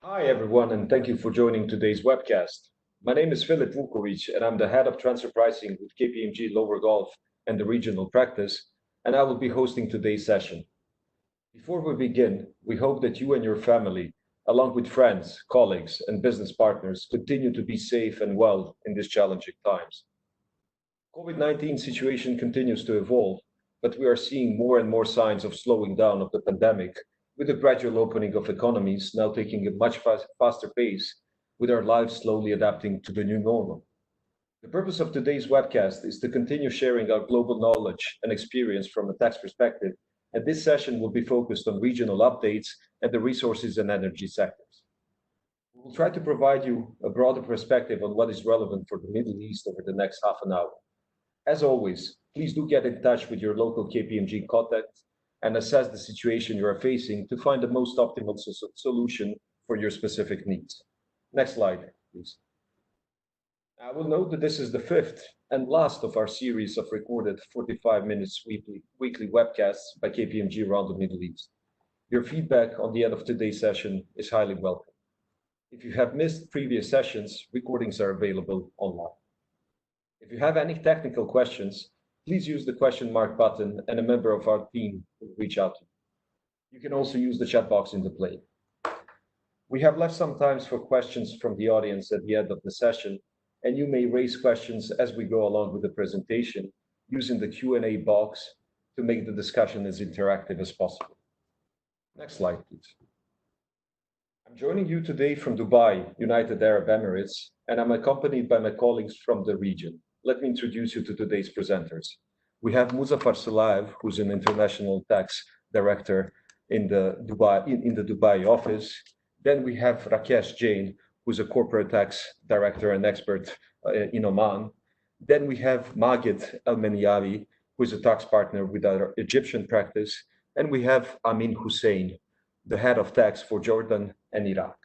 Hi, everyone, and thank you for joining today's webcast. My name is Filip Vukovic, and I'm the head of transfer pricing with KPMG Lower Gulf and the regional practice, and I will be hosting today's session. Before we begin, we hope that you and your family, along with friends, colleagues, and business partners, continue to be safe and well in these challenging times. COVID-19 situation continues to evolve, but we are seeing more and more signs of slowing down of the pandemic, with the gradual opening of economies now taking a much faster pace, with our lives slowly adapting to the new normal. The purpose of today's webcast is to continue sharing our global knowledge and experience from a tax perspective, and this session will be focused on regional updates and the resources and energy sectors. We will try to provide you a broader perspective on what is relevant for the Middle East over the next half an hour. As always, please do get in touch with your local KPMG contact and assess the situation you are facing to find the most optimal solution for your specific needs. Next slide, please. I will note that this is the fifth and last of our series of recorded 45 minutes weekly webcasts by KPMG around the Middle East. Your feedback on the end of today's session is highly welcome. If you have missed previous sessions, recordings are available online. If you have any technical questions, please use the question mark button and a member of our team will reach out to you. You can also use the chat box in the player. We have left some time for questions from the audience at the end of the session, and you may raise questions as we go along with the presentation using the Q&A box to make the discussion as interactive as possible. Next slide, please. I'm joining you today from Dubai, United Arab Emirates, and I'm accompanied by my colleagues from the region. Let me introduce you to today's presenters. We have Muzaffar Salaev, who's an international tax director in the Dubai office. Then we have Rakesh Jain, who's a corporate tax director and expert in Oman. Then we have Maged Al-Meniawi, who is a tax partner with our Egyptian practice. And we have Amin Hussein, the head of tax for Jordan and Iraq.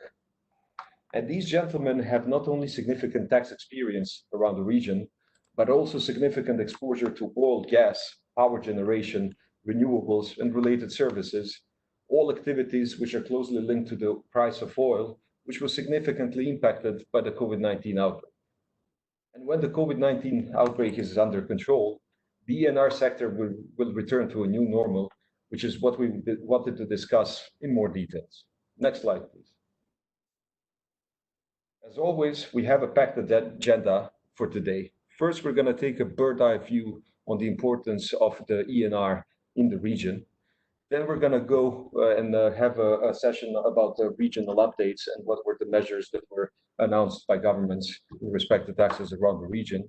And these gentlemen have not only significant tax experience around the region, but also significant exposure to oil, gas, power generation, renewables, and related services, all activities which are closely linked to the price of oil, which was significantly impacted by the COVID-19 outbreak. And when the COVID-19 outbreak is under control, the E&R sector will return to a new normal, which is what we wanted to discuss in more details. Next slide, please. As always, we have a packed agenda for today. First, we're going to take a bird's-eye view on the importance of the E&R in the region. Then we're going to go and have a session about the regional updates and what were the measures that were announced by governments with respect to taxes around the region.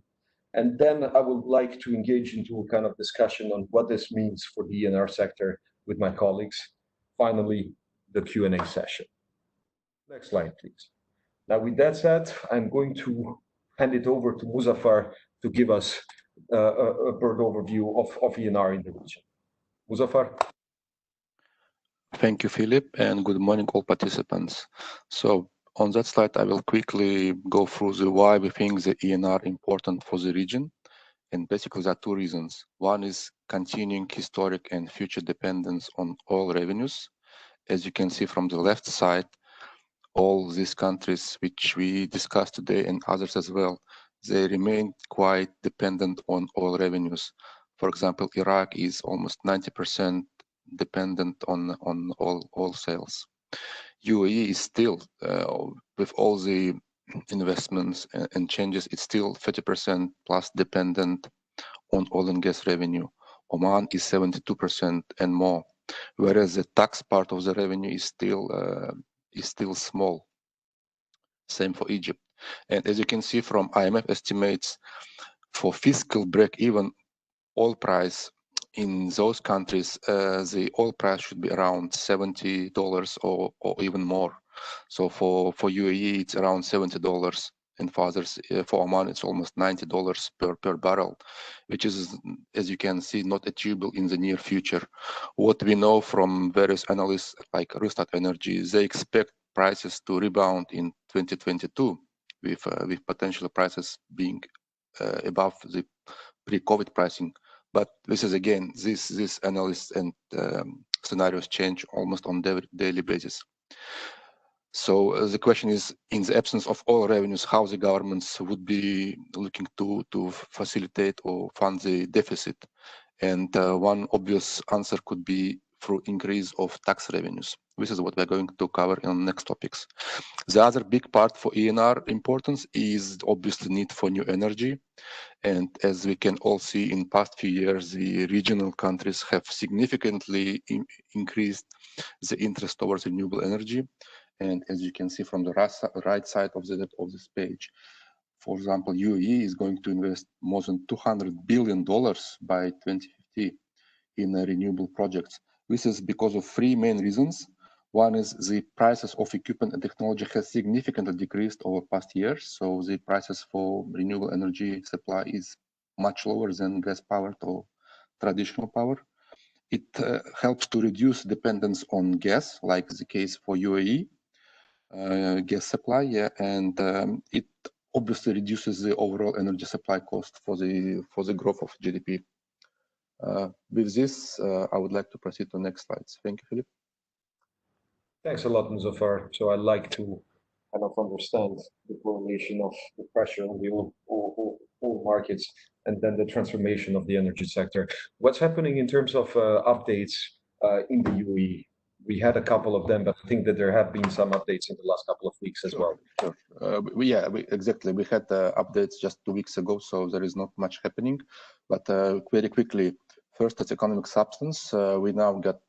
And then I would like to engage into a kind of discussion on what this means for the E&R sector with my colleagues. Finally, the Q&A session. Next slide, please. Now, with that said, I'm going to hand it over to Muzaffar to give us a bird overview of E&R in the region. Muzaffar. Thank you, Philip, and good morning, all participants. So on that slide, I will quickly go through the why we think the E&R important for the region. And basically, there are two reasons. One is continuing historic and future dependence on oil revenues. As you can see from the left side, all these countries which we discussed today and others as well, they remain quite dependent on oil revenues. For example, Iraq is almost 90% dependent on oil sales. UAE is still, with all the investments and changes, it's still 30% plus dependent on oil and gas revenue. Oman is 72% and more, whereas the tax part of the revenue is still small. Same for Egypt. And as you can see from IMF estimates, for fiscal break-even oil price in those countries, the oil price should be around $70 or even more. So for UAE, it's around $70, and for others, for Oman, it's almost $90 per barrel, which is, as you can see, not achievable in the near future. What we know from various analysts like Rystad Energy, they expect prices to rebound in 2022, with potential prices being above the pre-COVID pricing. But this is, again, this analysts and scenarios change almost on daily basis. So the question is, in the absence of oil revenues, how the governments would be looking to facilitate or fund the deficit? And one obvious answer could be through increase of tax revenues. This is what we're going to cover in next topics. The other big part for ENR importance is obviously need for new energy. And as we can all see in past few years, the regional countries have significantly increased the interest towards renewable energy. And as you can see from the right side of this page, for example, UAE is going to invest more than $200 billion by 2050 in renewable projects. This is because of three main reasons. One is the prices of equipment and technology has significantly decreased over past years. So the prices for renewable energy supply is much lower than gas powered or traditional power. It helps to reduce dependence on gas, like the case for UAE gas supply, yeah, and it obviously reduces the overall energy supply cost for the growth of GDP. With this, I would like to proceed to next slides. Thank you, Philip. Thanks a lot, Muzaffar. So I'd like to kind of understand the correlation of the pressure on the oil markets and then the transformation of the energy sector. What's happening in terms of updates in the UAE? We had a couple of them, but I think that there have been some updates in the last couple of weeks as well. Sure. Exactly. We had updates just 2 weeks ago, so there is not much happening. But very quickly, first, as economic substance, we now got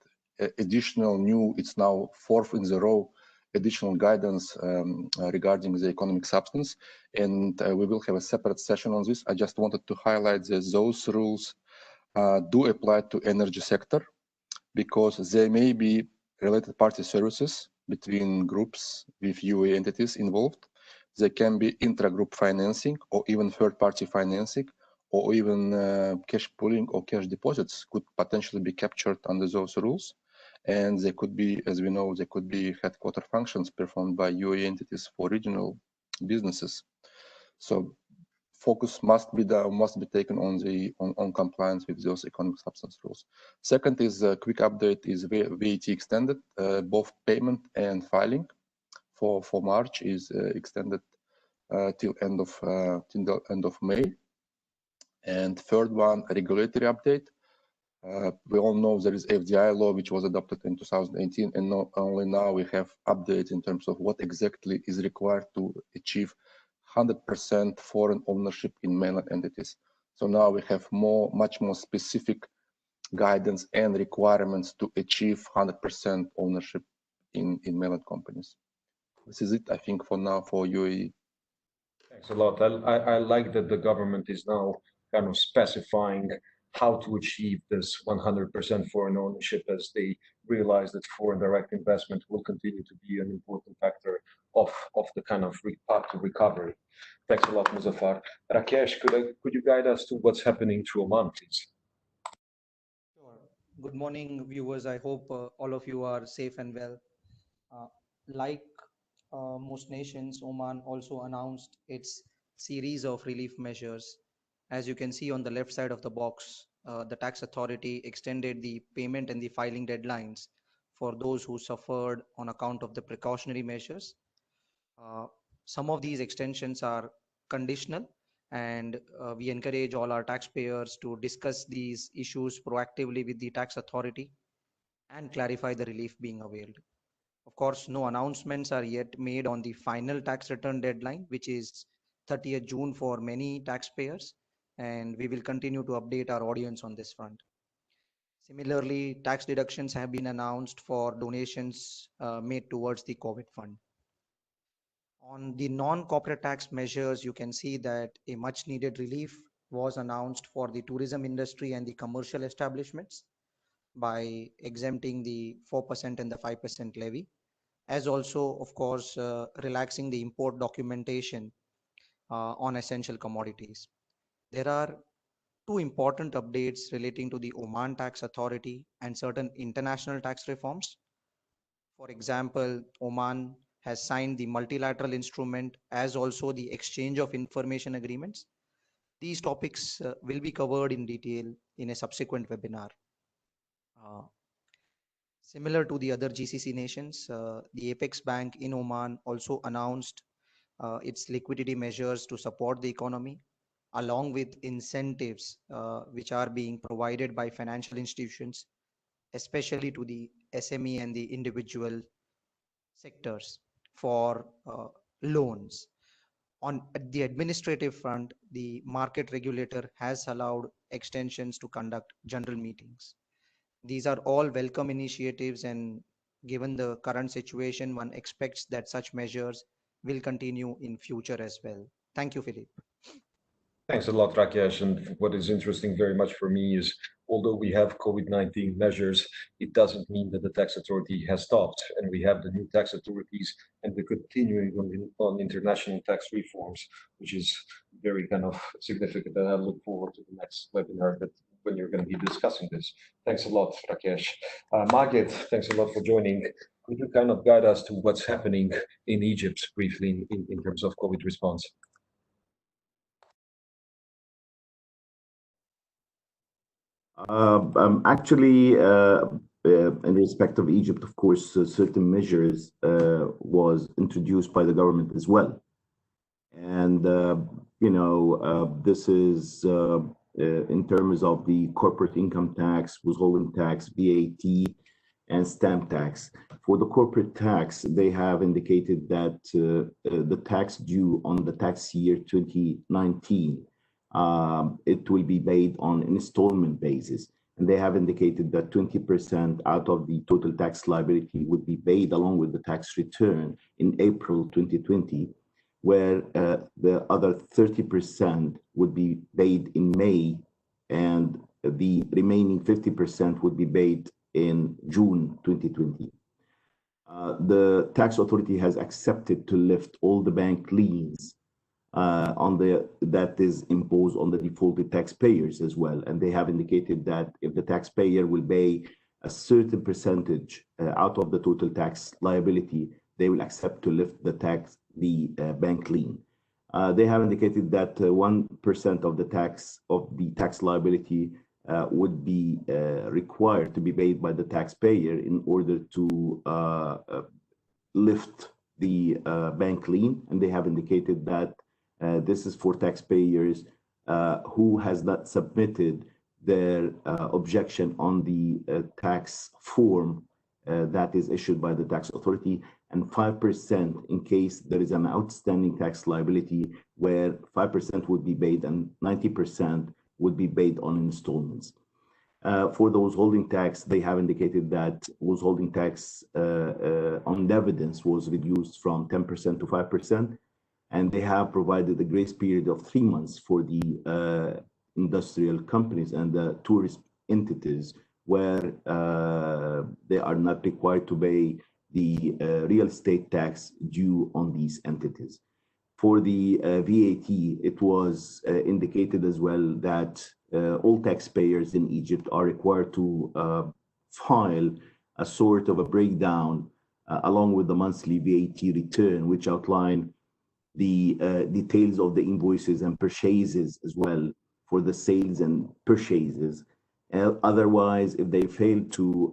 additional new, it's now fourth in the row, additional guidance regarding the economic substance. And we will have a separate session on this. I just wanted to highlight that those rules do apply to energy sector because there may be related party services between groups with UAE entities involved. There can be intra-group financing or even third-party financing or even cash pooling or cash deposits could potentially be captured under those rules. And there could be, as we know, there could be headquarter functions performed by UAE entities for regional businesses. So focus must be taken on compliance with those economic substance rules. Second is a quick update is VAT extended, both payment and filing for March is extended till the end of May. And third one, a regulatory update. We all know there is FDI law, which was adopted in 2018, and not only now we have updates in terms of what exactly is required to achieve 100% foreign ownership in mainland entities. So now we have much more specific guidance and requirements to achieve 100% ownership in mainland companies. This is it, I think, for now for UAE. Thanks a lot. I like that the government is now kind of specifying how to achieve this 100% foreign ownership as they realize that foreign direct investment will continue to be an important factor of the kind of path to recovery. Thanks a lot, Muzaffar. Rakesh, could you guide us to what's happening to Oman, please? Sure. Good morning, viewers. I hope all of you are safe and well. Like most nations, Oman also announced its series of relief measures. As you can see on the left side of the box, the tax authority extended the payment and the filing deadlines for those who suffered on account of the precautionary measures. Some of these extensions are conditional, and we encourage all our taxpayers to discuss these issues proactively with the tax authority and clarify the relief being availed. Of course, no announcements are yet made on the final tax return deadline, which is 30th June for many taxpayers, and we will continue to update our audience on this front. Similarly, tax deductions have been announced for donations made towards the COVID fund. On the non-corporate tax measures, you can see that a much needed relief was announced for the tourism industry and the commercial establishments by exempting the 4% and the 5% levy, as also, of course, relaxing the import documentation on essential commodities. There are two important updates relating to the Oman Tax Authority and certain international tax reforms. For example, Oman has signed the multilateral instrument as also the exchange of information agreements. These topics will be covered in detail in a subsequent webinar. Similar to the other GCC nations, the Apex Bank in Oman also announced its liquidity measures to support the economy, along with incentives which are being provided by financial institutions, especially to the SME and the individual sectors for loans. On the administrative front, the market regulator has allowed extensions to conduct general meetings. These are all welcome initiatives, and given the current situation, one expects that such measures will continue in future as well. Thank you, Philip. Thanks a lot, Rakesh. And what is interesting very much for me is, although we have COVID-19 measures, it doesn't mean that the tax authority has stopped. And we have the new tax authorities and the continuing on international tax reforms, which is very kind of significant. And I look forward to the next webinar that when you're going to be discussing this. Thanks a lot, Rakesh. Maged, thanks a lot for joining. Could you kind of guide us to what's happening in Egypt briefly in terms of COVID response? Actually, in respect of Egypt, of course, certain measures was introduced by the government as well. And, this is in terms of the corporate income tax, withholding tax, VAT, and stamp tax. For the corporate tax, they have indicated that the tax due on the tax year 2019 it will be paid on installment basis. And they have indicated that 20% out of the total tax liability would be paid along with the tax return in April 2020, where the other 30% would be paid in May, and the remaining 50% would be paid in June 2020. The tax authority has accepted to lift all the bank liens that is imposed on the defaulted taxpayers as well. And they have indicated that if the taxpayer will pay a certain percentage out of the total tax liability, they will accept to lift the bank lien. They have indicated that 1% of the tax liability would be required to be paid by the taxpayer in order to lift the bank lien. And they have indicated that this is for taxpayers who has not submitted their objection on the tax form that is issued by the tax authority, and 5% in case there is an outstanding tax liability, where 5% would be paid and 90% would be paid on installments. For the withholding tax, they have indicated that withholding tax on dividends was reduced from 10% to 5%. And they have provided a grace period of 3 months for the industrial companies and the tourist entities, where they are not required to pay the real estate tax due on these entities. For the VAT, it was indicated as well that all taxpayers in Egypt are required to file a sort of a breakdown along with the monthly VAT return, which outline the details of the invoices and purchases as well for the sales and purchases. Otherwise, if they fail to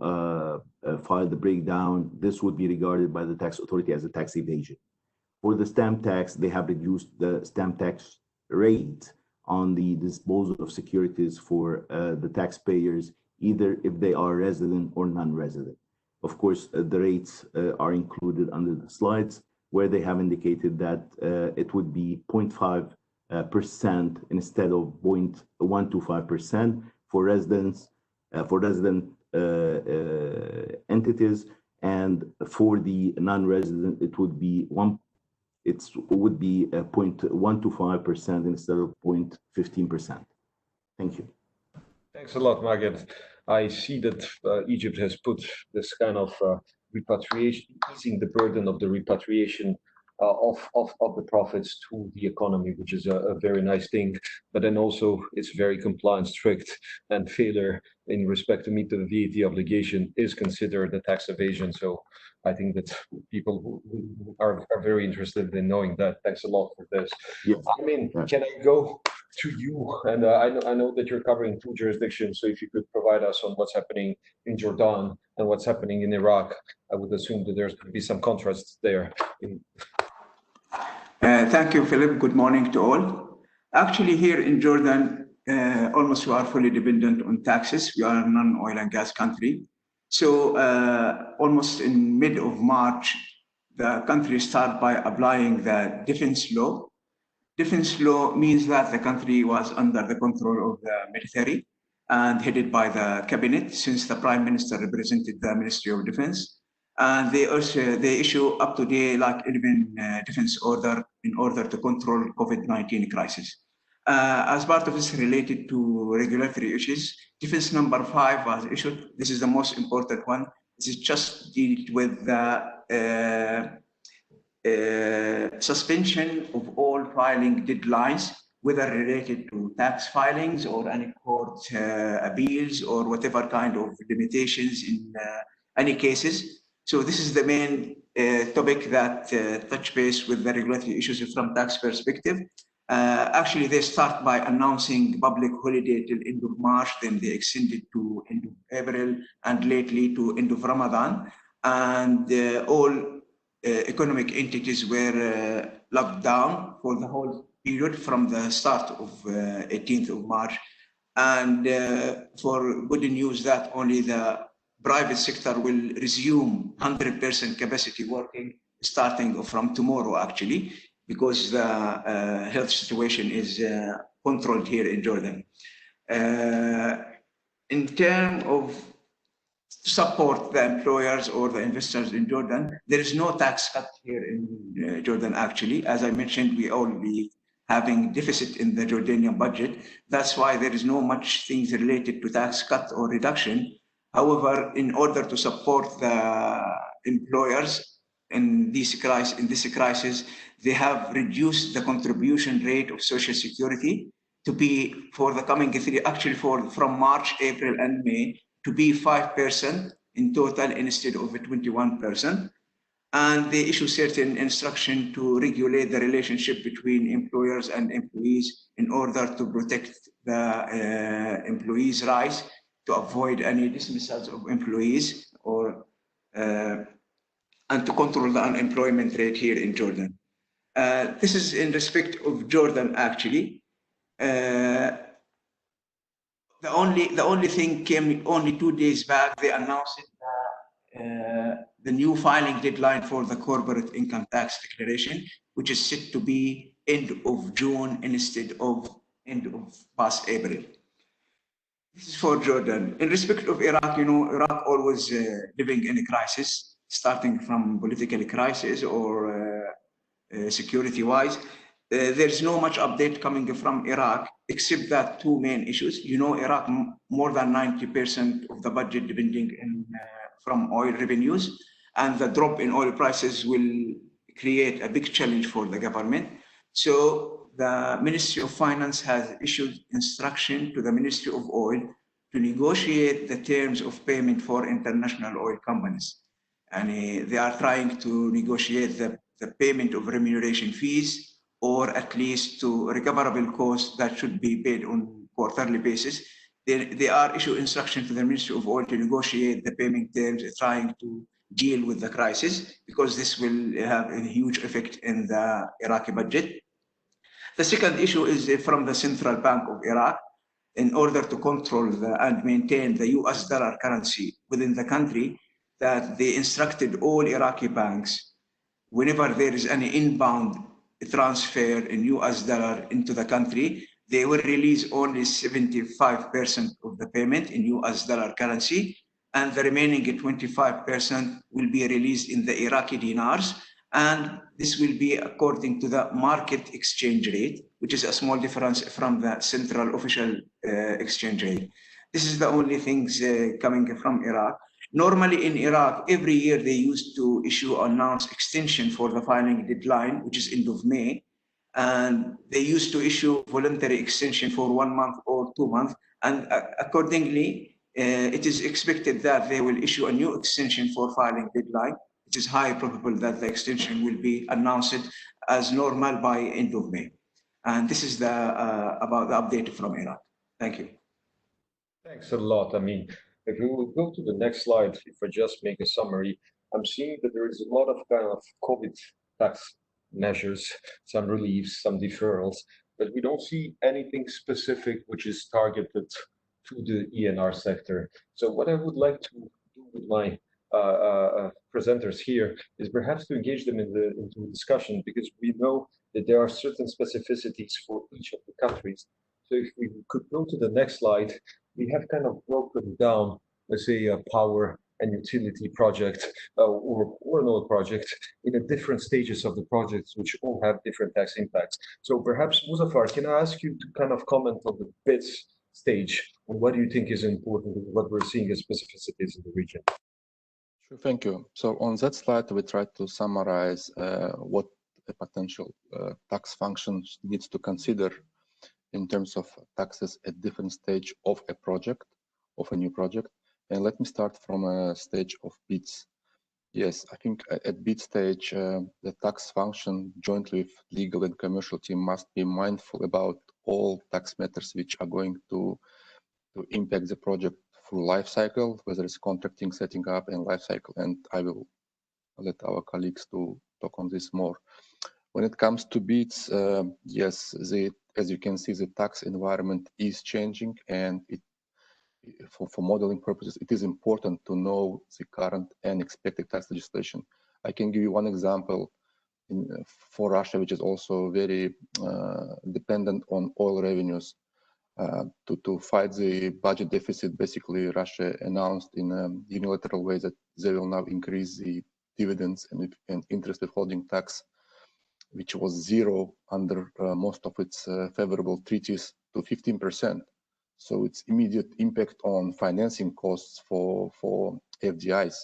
file the breakdown, this would be regarded by the tax authority as a tax evasion. For the stamp tax, they have reduced the stamp tax rate on the disposal of securities for the taxpayers, either if they are resident or non-resident. Of course, the rates are included under the slides, where they have indicated that it would be 0.5% instead of 0.125% for residents, for resident entities, and for the non-resident, it would be 0.125% instead of 0.15%. Thank you. Thanks a lot, Maged. I see that Egypt has put this kind of repatriation, easing the burden of the repatriation of the profits to the economy, which is a very nice thing. But then also it's very compliant, strict, and failure in respect to meet the VAT obligation is considered a tax evasion. So I think that people who are very interested in knowing that. Thanks a lot for this. Yes. I mean, can I go to you. And I know that you're covering two jurisdictions, so if you could provide us on what's happening in Jordan and what's happening in Iraq, I would assume that there's going to be some contrasts there. Thank you, Philip. Good morning to all. Actually, here in Jordan, almost we are fully dependent on taxes. We are a non-oil and gas country. So almost in mid of March, the country started by applying the defense law. Defense law means that the country was under the control of the military and headed by the cabinet, since the prime minister represented the Ministry of Defense. And they issue up to date like 11 defense order in order to control COVID-19 crisis. As part of this related to regulatory issues, defense number 5 was issued. This is the most important one. This is just deal with the suspension of all filing deadlines, whether related to tax filings or any court appeals or whatever kind of limitations in any cases. So this is the main topic that touch base with the regulatory issues from tax perspective. Actually, they start by announcing public holiday till end of March, then they extended to end of April, and lately to end of Ramadan. And all economic entities were locked down for the whole period from the start of 18th of March. And for good news that only the private sector will resume 100% capacity working starting from tomorrow, actually, because the health situation is controlled here in Jordan. In terms of support the employers or the investors in Jordan, there is no tax cut here in Jordan, actually. As I mentioned, we only having deficit in the Jordanian budget. That's why there is no much things related to tax cut or reduction. However, in order to support the employers in this crisis, they have reduced the contribution rate of Social Security to be for the coming from March, April, and May to be 5% in total instead of 21%. And they issue certain instruction to regulate the relationship between employers and employees in order to protect the employees' rights, to avoid any dismissals of employees, or and to control the unemployment rate here in Jordan. This is in respect of Jordan, actually. The only thing came only 2 days back. They announced the new filing deadline for the corporate income tax declaration, which is set to be end of June instead of end of past April. This is for Jordan. In respect of Iraq, Iraq always living in a crisis, starting from political crisis or security-wise. There's no much update coming from Iraq, except that 2 main issues. Iraq, more than 90% of the budget depending from oil revenues, and the drop in oil prices will create a big challenge for the government. So the Ministry of Finance has issued instruction to the Ministry of Oil to negotiate the terms of payment for international oil companies. And they are trying to negotiate the payment of remuneration fees, or at least to recoverable costs that should be paid on quarterly basis. They are issue instruction to the Ministry of Oil to negotiate the payment terms, trying to deal with the crisis, because this will have a huge effect in the Iraqi budget. The second issue is from the Central Bank of Iraq. In order to control and maintain the US dollar currency within the country, that they instructed all Iraqi banks, whenever there is any inbound transfer in US dollar into the country, they will release only 75% of the payment in US dollar currency, and the remaining 25% will be released in the Iraqi dinars. And this will be according to the market exchange rate, which is a small difference from the central official exchange rate. This is the only things coming from Iraq. Normally in Iraq, every year they used to announce extension for the filing deadline, which is end of May. And they used to issue voluntary extension for 1 month or 2 months. And accordingly, it is expected that they will issue a new extension for filing deadline. It is highly probable that the extension will be announced as normal by end of May. And this is about the update from Iraq. Thank you. Thanks a lot. I mean, if we will go to the next slide, if I just make a summary, I'm seeing that there is a lot of kind of COVID tax measures, some reliefs, some deferrals, but we don't see anything specific which is targeted to the ENR sector. So what I would like to do with my presenters here is perhaps to engage them into discussion, because we know that there are certain specificities for each of the countries. So if we could go to the next slide, we have kind of broken down, let's say, a power and utility project or an oil project in the different stages of the projects, which all have different tax impacts. So perhaps, Muzaffar, can I ask you to kind of comment on the bids stage, and what do you think is important and what we're seeing as specificities in the region? Sure, thank you. So on that slide, we try to summarize what a potential tax function needs to consider in terms of taxes at different stage of a project, of a new project. And let me start from a stage of bids. Yes, I think at bid stage, the tax function jointly with legal and commercial team must be mindful about all tax matters which are going to impact the project through life cycle, whether it's contracting, setting up, and life cycle. And I will let our colleagues to talk on this more. When it comes to bids, yes, as you can see, the tax environment is changing, and for modeling purposes, it is important to know the current and expected tax legislation. I can give you one example for Russia, which is also very dependent on oil revenues. To fight the budget deficit, basically Russia announced in a unilateral way that they will now increase the dividends and interest withholding tax, which was zero under most of its favorable treaties, to 15%. So it's immediate impact on financing costs for FDIs.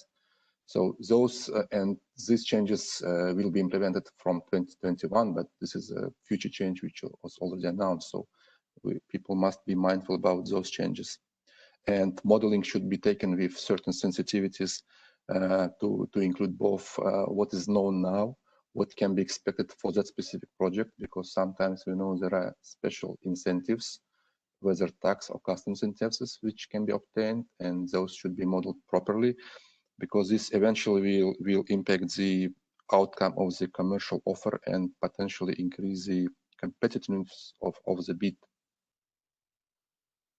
So those and these changes will be implemented from 2021, but this is a future change which was already announced. So people must be mindful about those changes. And modeling should be taken with certain sensitivities to include both what is known now, what can be expected for that specific project, because sometimes we know there are special incentives, whether tax or customs incentives, which can be obtained, and those should be modeled properly, because this eventually will impact the outcome of the commercial offer and potentially increase the competitiveness of the bid.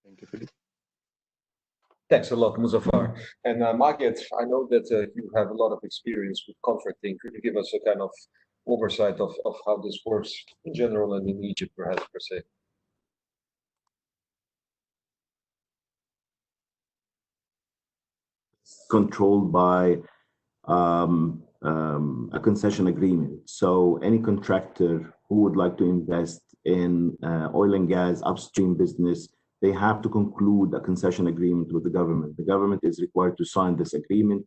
Thank you, Philip. Thanks a lot, Muzaffar. And Maged, I know that you have a lot of experience with contracting. Could you give us a kind of oversight of how this works in general and in Egypt, perhaps, per se? Controlled by a concession agreement. So any contractor who would like to invest in oil and gas upstream business, they have to conclude a concession agreement with the government. The government is required to sign this agreement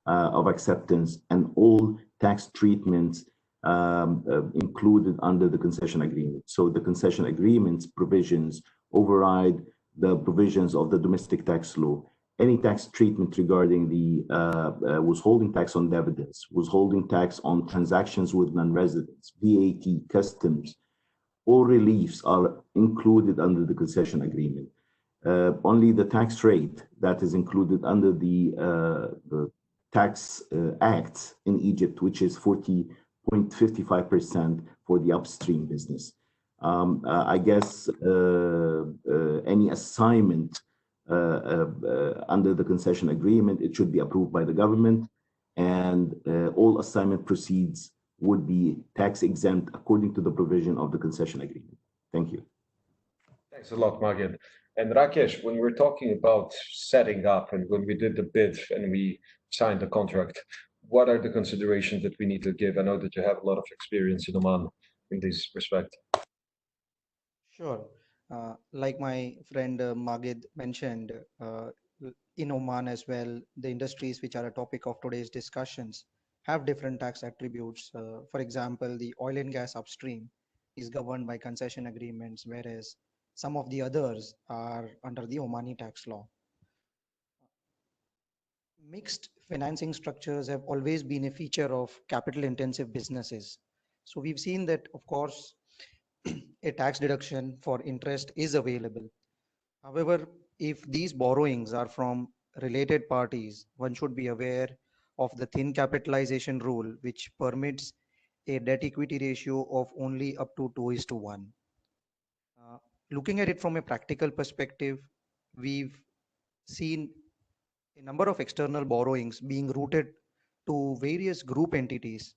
of acceptance, and all tax treatments included under the concession agreement. So the concession agreement's provisions override the provisions of the domestic tax law. Any tax treatment regarding the withholding tax on dividends, withholding tax on transactions with non-residents, VAT, customs, all reliefs are included under the concession agreement. Only the tax rate that is included under the tax acts in Egypt, which is 40.55% for the upstream business. I guess any assignment under the concession agreement, it should be approved by the government, and all assignment proceeds would be tax exempt according to the provision of the concession agreement. Thank you. Thanks a lot, Maged. And Rakesh, when we're talking about setting up and when we did the bid and we signed the contract, what are the considerations that we need to give? I know that you have a lot of experience in Oman in this respect. Sure. Like my friend Magid mentioned, in Oman as well, the industries which are a topic of today's discussions have different tax attributes. For example, the oil and gas upstream is governed by concession agreements, whereas some of the others are under the Omani tax law. Mixed financing structures have always been a feature of capital intensive businesses. So we've seen that, of course, a tax deduction for interest is available. However, if these borrowings are from related parties, one should be aware of the thin capitalization rule, which permits a debt equity ratio of only up to 2:1. Uh, Looking at it from a practical perspective, we've seen a number of external borrowings being routed to various group entities,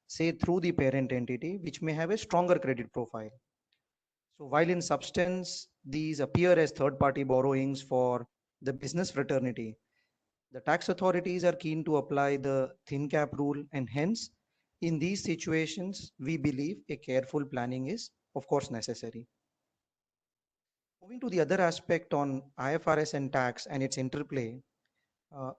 say through the parent entity, which may have a stronger credit profile. So while in substance, these appear as third-party borrowings for the business fraternity, the tax authorities are keen to apply the thin cap rule, and hence, in these situations, we believe a careful planning is, of course, necessary. Moving to the other aspect on IFRS and tax and its interplay, uh,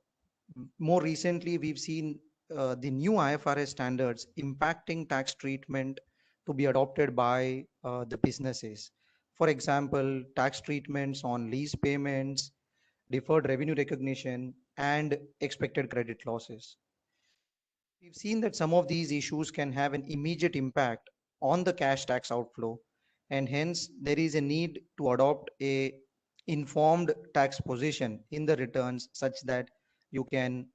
more recently, we've seen the new IFRS standards impacting tax treatment to be adopted by the businesses. For example, tax treatments on lease payments, deferred revenue recognition, and expected credit losses. We've seen that some of these issues can have an immediate impact on the cash tax outflow, and hence there is a need to adopt a informed tax position in the returns such that you can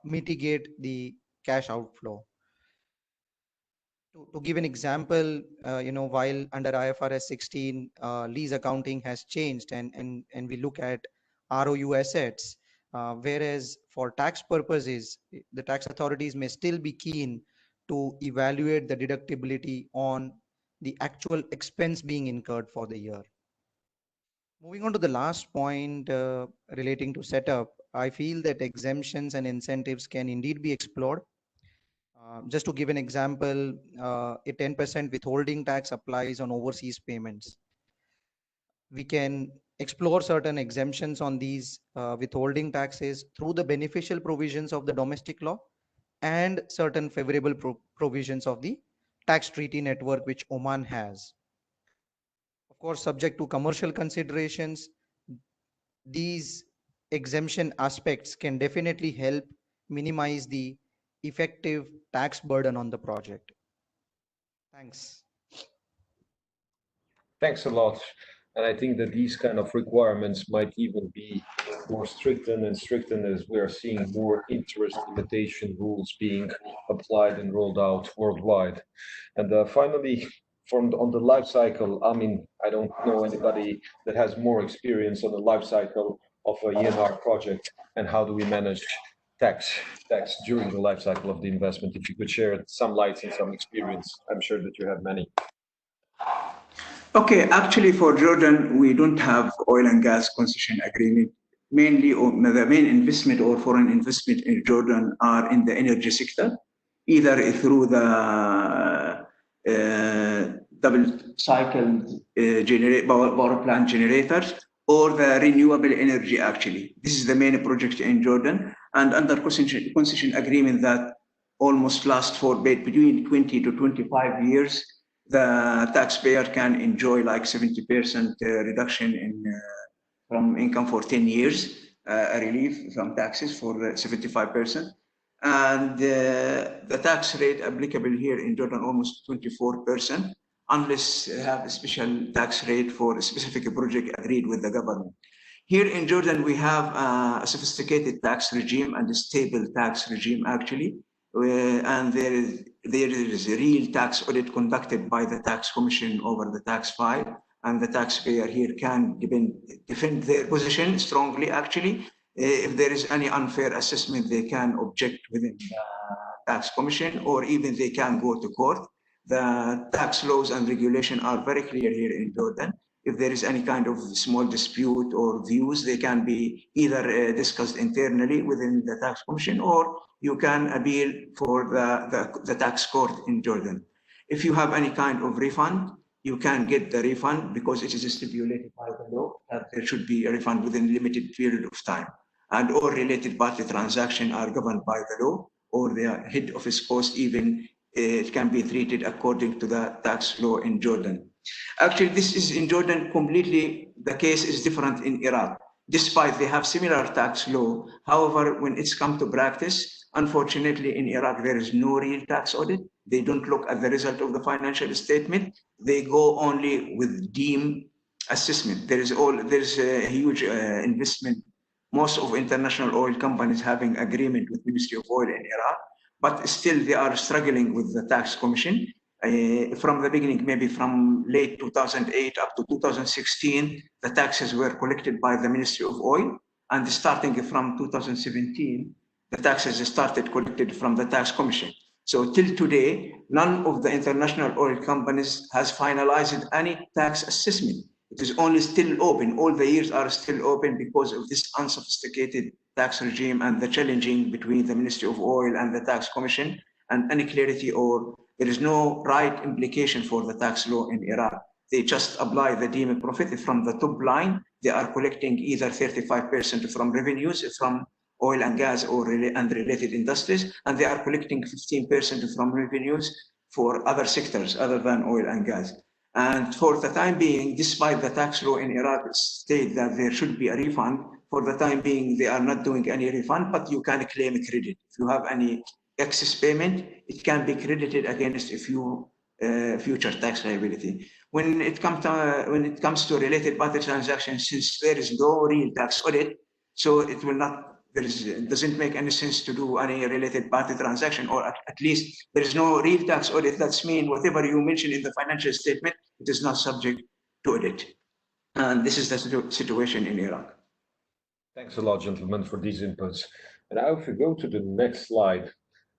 mitigate the cash outflow. To give an example, while under IFRS 16, lease accounting has changed and we look at ROU assets, whereas for tax purposes, the tax authorities may still be keen to evaluate the deductibility on the actual expense being incurred for the year. Moving on to the last point relating to setup, I feel that exemptions and incentives can indeed be explored. Just to give an example, a 10% withholding tax applies on overseas payments. We can explore certain exemptions on these withholding taxes through the beneficial provisions of the domestic law and certain favorable provisions of the tax treaty network which Oman has. Of course, subject to commercial considerations, these exemption aspects can definitely help minimize the effective tax burden on the project. Thanks. Thanks a lot. And I think that these kind of requirements might even be more strictened and strictened as we are seeing more interest limitation rules being applied and rolled out worldwide. And finally, on the life cycle, I mean, I don't know anybody that has more experience on the life cycle of a ENR project and how do we manage tax during the life cycle of the investment. If you could share some lights and some experience, I'm sure that you have many. Okay, actually for Jordan, we don't have oil and gas concession agreement. Mainly, the main investment or foreign investment in Jordan are in the energy sector, either through the double cycle power plant generators or the renewable energy actually. This is the main project in Jordan, and under concession agreement that almost lasts for between 20 to 25 years, the taxpayer can enjoy like 70% reduction in from income for 10 years, a relief from taxes for 75%. And the tax rate applicable here in Jordan almost 24%, unless you have a special tax rate for a specific project agreed with the government. Here in Jordan, we have a sophisticated tax regime and a stable tax regime actually. And there is a real tax audit conducted by the tax commission over the tax file, and the taxpayer here can defend their position strongly actually. If there is any unfair assessment, they can object within the tax commission, or even they can go to court. The tax laws and regulation are very clear here in Jordan. If there is any kind of small dispute or views, they can be either discussed internally within the tax commission, or you can appeal for the tax court in Jordan. If you have any kind of refund, you can get the refund because it is stipulated by the law that there should be a refund within a limited period of time. And all related party transactions are governed by the law, or their head office cost even it can be treated according to the tax law in Jordan. Actually, this is in Jordan completely, the case is different in Iraq. Despite they have similar tax law, however, when it's come to practice, Unfortunately, in Iraq, there is no real tax audit. They don't look at the result of the financial statement. They go only with deemed assessment. There is a huge investment. Most of international oil companies having agreement with Ministry of Oil in Iraq, but still they are struggling with the tax commission. From the beginning, maybe from late 2008 up to 2016, the taxes were collected by the Ministry of Oil, and starting from 2017, the taxes started collected from the tax commission. So till today, none of the international oil companies has finalized any tax assessment. It is only still open. All the years are still open because of this unsophisticated tax regime and the challenging between the Ministry of Oil and the tax commission, and any clarity, or there is no right implication for the tax law in Iraq. They just apply the deemed profit from the top line. They are collecting either 35% from revenues from oil and gas or and related industries, and they are collecting 15% from revenues for other sectors other than oil and gas. And for the time being, despite the tax law in Iraq state that there should be a refund, for the time being, they are not doing any refund, but you can claim credit. If you have any excess payment, it can be credited against a few future tax liability. When it comes to related party transactions, since there is no real tax audit, so it will not. It doesn't make any sense to do any related party transaction, or at least there is no real tax audit. That's mean whatever you mention in the financial statement, it is not subject to audit. And this is the situation in Iraq. Thanks a lot, gentlemen, for these inputs. And now if we go to the next slide,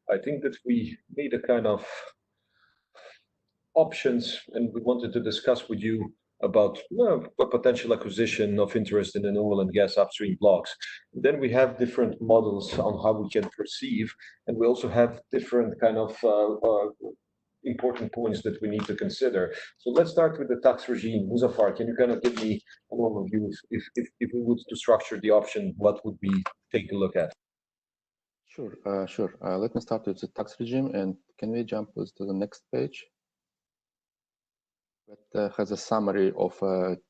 I think that we made a kind of options, and we wanted to discuss with you about a potential acquisition of interest in an oil and gas upstream blocks. Then we have different models on how we can perceive, and we also have different kind of important points that we need to consider. So let's start with the tax regime. Muzaffar, can you kind of give me an overview? If we would to structure the option, what would we take a look at? Sure. Let me start with the tax regime, and can we jump to the next page? That has a summary of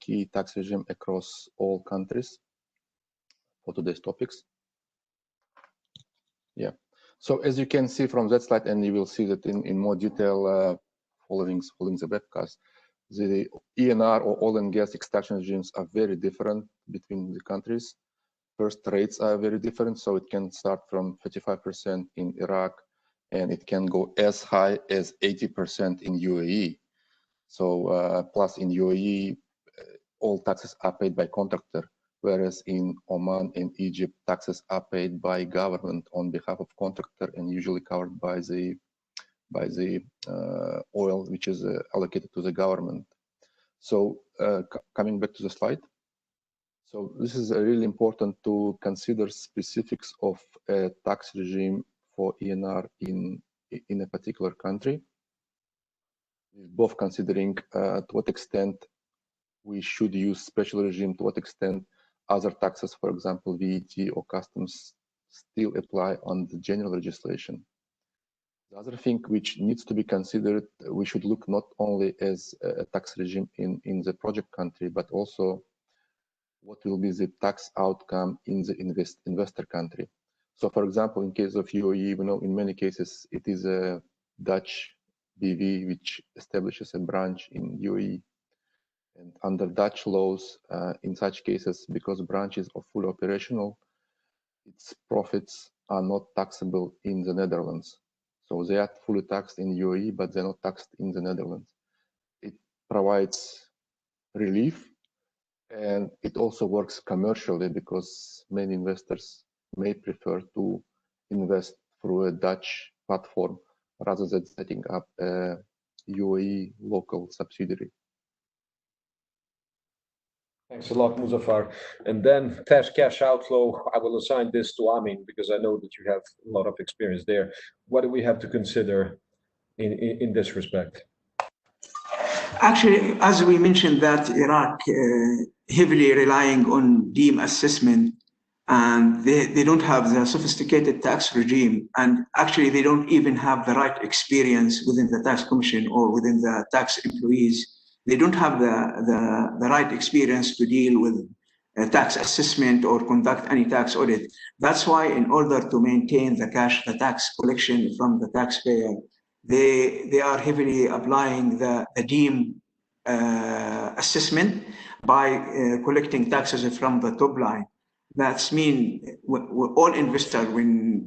key tax regime across all countries for today's topics. Yeah. So as you can see from that slide, and you will see that in more detail following the webcast, the ENR or oil and gas extraction regimes are very different between the countries. First, rates are very different, so it can start from 35% in Iraq, and it can go as high as 80% in UAE. So plus in UAE, all taxes are paid by contractor, whereas in Oman and Egypt, taxes are paid by government on behalf of contractor and usually covered by the oil which is allocated to the government. So coming back to the slide. So this is really important to consider specifics of a tax regime for ENR in a particular country. Both considering to what extent we should use special regime, to what extent other taxes, for example, VAT or customs, still apply on the general legislation. The other thing which needs to be considered, we should look not only as a tax regime in the project country, but also what will be the tax outcome in the investor country. So for example, in case of UAE, we know in many cases it is a Dutch BV which establishes a branch in UAE. And under Dutch laws, in such cases, because branches are fully operational, its profits are not taxable in the Netherlands. So they are fully taxed in UAE, but they're not taxed in the Netherlands. It provides relief, and it also works commercially because many investors may prefer to invest through a Dutch platform rather than setting up a UAE local subsidiary. Thanks a lot, Muzaffar. And then cash outflow, I will assign this to Amin because I know that you have a lot of experience there. What do we have to consider in this respect? Actually, as we mentioned that Iraq heavily relying on deemed assessment, and they don't have the sophisticated tax regime, and actually they don't even have the right experience within the tax commission or within the tax employees. They don't have the right experience to deal with tax assessment or conduct any tax audit. That's why, in order to maintain the tax collection from the taxpayer, they are heavily applying the deem assessment by collecting taxes from the top line. That's mean all investors when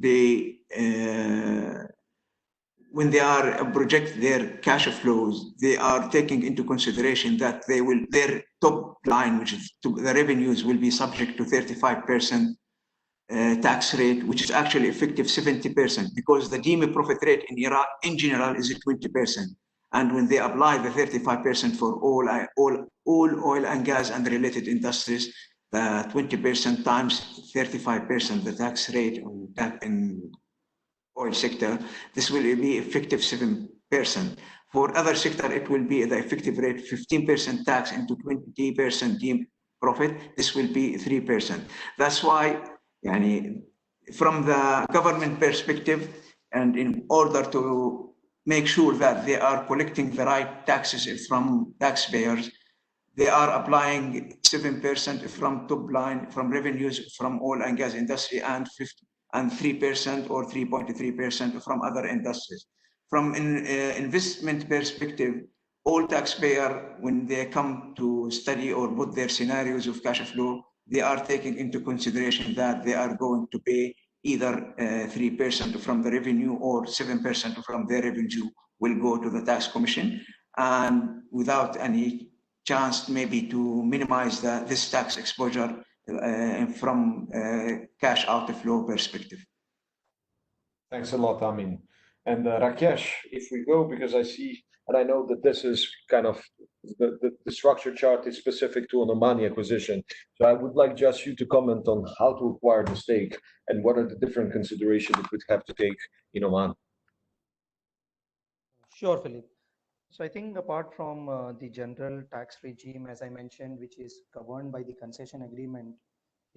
they are project their cash flows, they are taking into consideration that their top line, which is the revenues, will be subject to 35% tax rate, which is actually effective 70%, because the deemed profit rate in Iraq in general is 20%. And when they apply the 35% for all oil and gas and related industries, the 20% times 35%, the tax rate in oil sector, this will be effective 7%. For other sector, it will be the effective rate 15% tax into 20% deemed profit. This will be 3%. That's why, from the government perspective, and in order to make sure that they are collecting the right taxes from taxpayers, they are applying 7% from top line, from revenues from oil and gas industry, and 3% or 3.3% from other industries. From an investment perspective, all taxpayer, when they come to study or put their scenarios of cash flow, they are taking into consideration that they are going to pay either 3% from the revenue or 7% from their revenue will go to the tax commission, and without any chance maybe to minimize this tax exposure from cash outflow perspective. Thanks a lot, Amin. And Rakesh, if we go, because I see, and I know that this is kind of the structure chart is specific to an Omani acquisition. So I would like just you to comment on how to acquire the stake and what are the different considerations it would have to take in Oman. Sure, Philip. So I think apart from the general tax regime, as I mentioned, which is governed by the concession agreement,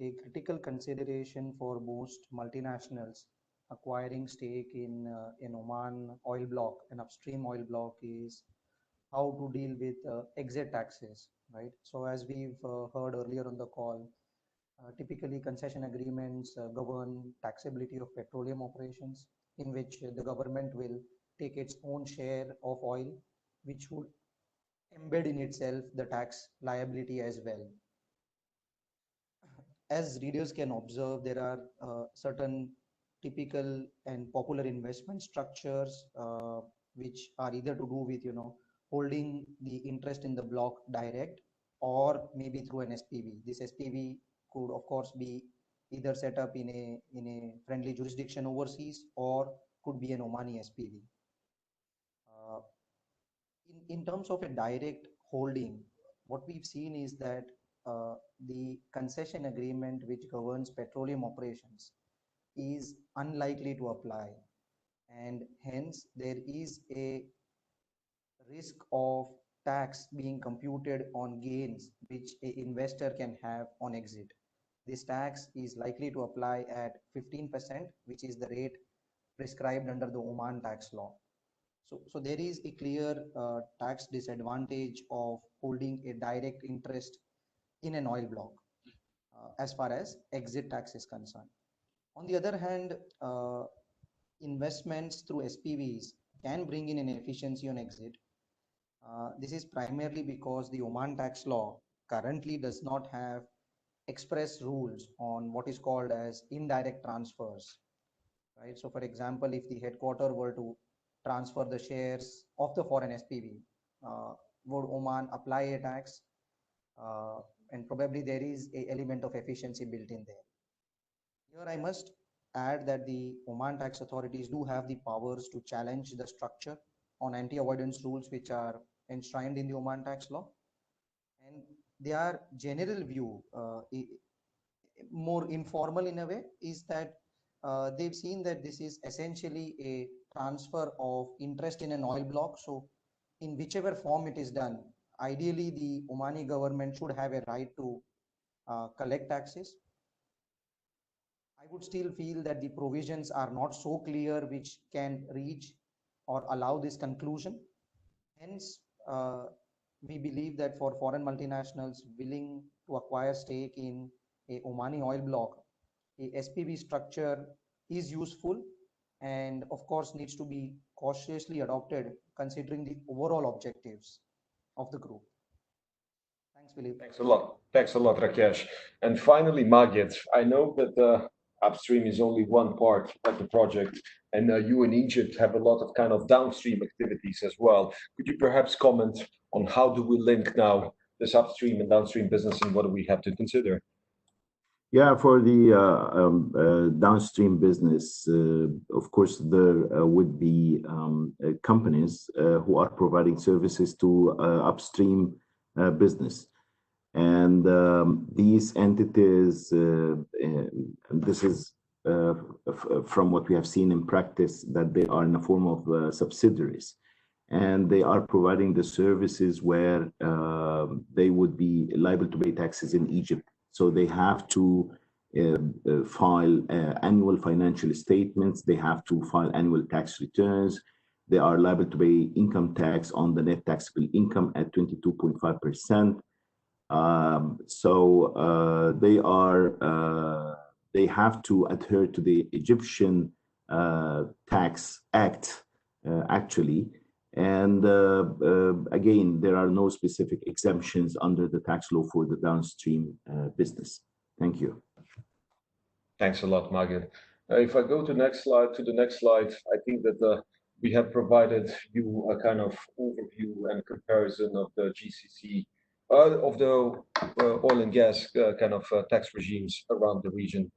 a critical consideration for most multinationals acquiring stake in Oman oil block, an upstream oil block, is how to deal with exit taxes, right? So as we've heard earlier on the call, typically concession agreements govern taxability of petroleum operations, in which the government will take its own share of oil, which would embed in itself the tax liability as well. As readers can observe, there are certain typical and popular investment structures which are either to do with holding the interest in the block direct, or maybe through an SPV. This SPV could of course be either set up in a friendly jurisdiction overseas, or could be an Omani SPV. In terms of a direct holding, what we've seen is that the concession agreement which governs petroleum operations is unlikely to apply, and hence there is a risk of tax being computed on gains which an investor can have on exit. This tax is likely to apply at 15%, which is the rate prescribed under the Oman tax law. So there is a clear tax disadvantage of holding a direct interest in an oil block as far as exit tax is concerned. On the other hand, investments through SPVs can bring in an efficiency on exit. This is primarily because the Oman tax law currently does not have express rules on what is called as indirect transfers, right? So for example, if the headquarter were to transfer the shares of the foreign SPV, would Oman apply a tax? And probably there is an element of efficiency built in there. Here I must add that the Oman tax authorities do have the powers to challenge the structure on anti-avoidance rules which are enshrined in the Oman tax law. And their general view, more informal in a way, is that they've seen that this is essentially a transfer of interest in an oil block. So in whichever form it is done, ideally the Omani government should have a right to collect taxes. I would still feel that the provisions are not so clear which can reach or allow this conclusion. Hence, we believe that for foreign multinationals willing to acquire stake in a Omani oil block, a SPV structure is useful and of course needs to be cautiously adopted considering the overall objectives of the group. Thanks, Philip. Thanks a lot. Thanks a lot, Rakesh. And finally, Magid, I know that upstream is only one part of the project, and you in Egypt have a lot of kind of downstream activities as well. Could you perhaps comment on how do we link now this upstream and downstream business, and what do we have to consider? Yeah, for the downstream business, of course, there would be companies who are providing services to upstream business. And these entities, this is from what we have seen in practice, that they are in the form of subsidiaries. And they are providing the services where they would be liable to pay taxes in Egypt. So they have to file annual financial statements. They have to file annual tax returns. They are liable to pay income tax on the net taxable income at 22.5%. They have to adhere to the Egyptian Tax Act, actually. And again, there are no specific exemptions under the tax law for the downstream business. Thank you. Thanks a lot, Magid. If I go to the next slide, I think that we have provided you a kind of overview and comparison of the GCC, of the oil and gas kind of tax regimes around the region,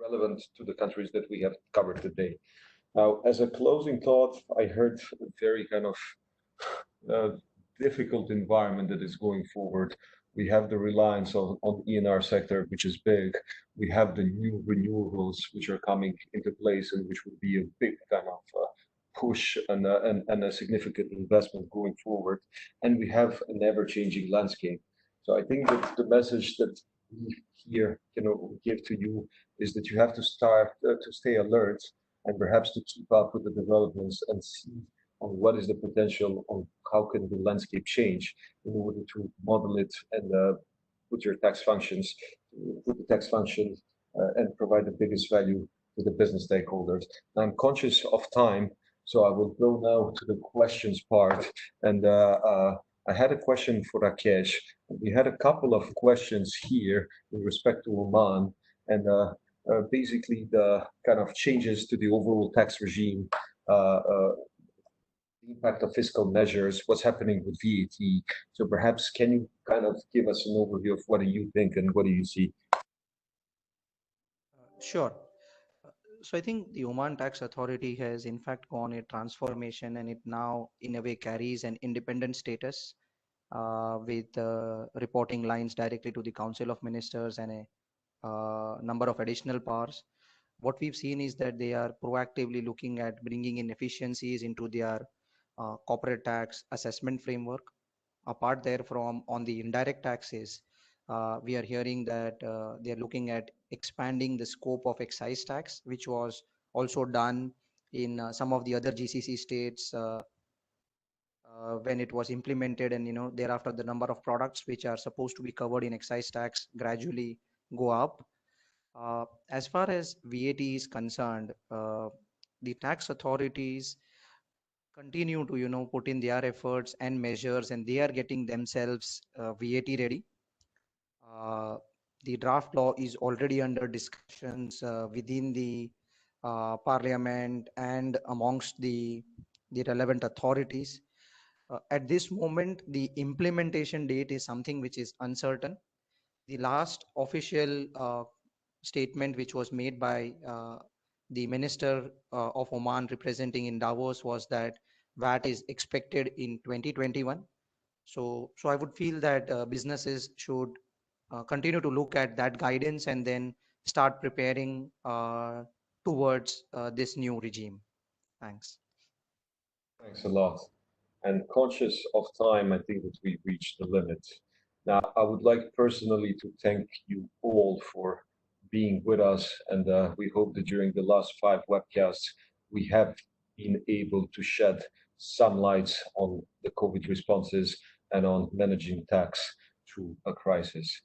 relevant to the countries that we have covered today. Now, as a closing thought, I heard a very kind of difficult environment that is going forward. We have the reliance on ENR sector, which is big. We have the new renewables which are coming into place and which will be a big kind of push and a significant investment going forward. And we have an ever-changing landscape. So I think that the message that we here give to you is that you have to start to stay alert and perhaps to keep up with the developments and see on what is the potential on how can the landscape change in order to model it and put the tax functions and provide the biggest value to the business stakeholders. I'm conscious of time, so I will go now to the questions part. And I had a question for Rakesh. We had a couple of questions here in respect to Oman, and basically the kind of changes to the overall tax regime, the impact of fiscal measures, what's happening with VAT. So perhaps can you kind of give us an overview of what do you think and what do you see? Sure. So I think the Oman Tax Authority has in fact gone a transformation, and it now in a way carries an independent status with reporting lines directly to the Council of Ministers and a number of additional powers. What we've seen is that they are proactively looking at bringing in efficiencies into their corporate tax assessment framework. Apart therefrom, on the indirect taxes, we are hearing that they are looking at expanding the scope of excise tax, which was also done in some of the other GCC states when it was implemented, and thereafter the number of products which are supposed to be covered in excise tax gradually go up. As far as VAT is concerned, the tax authorities continue to put in their efforts and measures, and they are getting themselves VAT ready. The draft law is already under discussions within the parliament and amongst the relevant authorities. At this moment, the implementation date is something which is uncertain. The last official statement which was made by the Minister of Oman representing in Davos was that VAT is expected in 2021. So I would feel that businesses should continue to look at that guidance and then start preparing towards this new regime. Thanks. Thanks a lot. And conscious of time, I think that we've reached the limit. Now, I would like personally to thank you all for being with us, and we hope that during the last 5 webcasts, we have been able to shed some lights on the COVID responses and on managing tax through a crisis.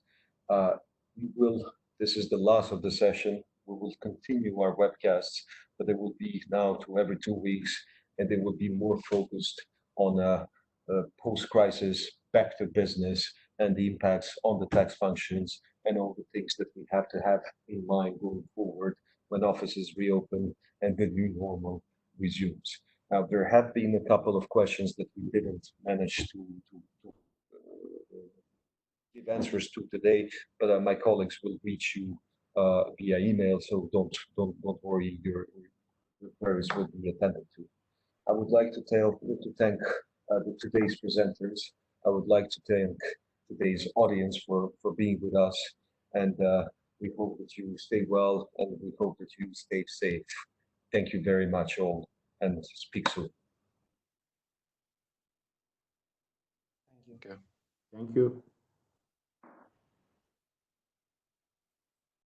This is the last of the session. We will continue our webcasts, but they will be now to every 2 weeks, and they will be more focused on post-crisis, back to business, and the impacts on the tax functions and all the things that we have to have in mind going forward when offices reopen and the new normal resumes. Now, there have been a couple of questions that we didn't manage to give answers to today, but my colleagues will reach you via email, so don't worry, your queries will be attended to. I would like to thank today's presenters. I would like to thank today's audience for being with us, and we hope that you stay well, and we hope that you stay safe. Thank you very much all, and speak soon. Thank you. Thank you.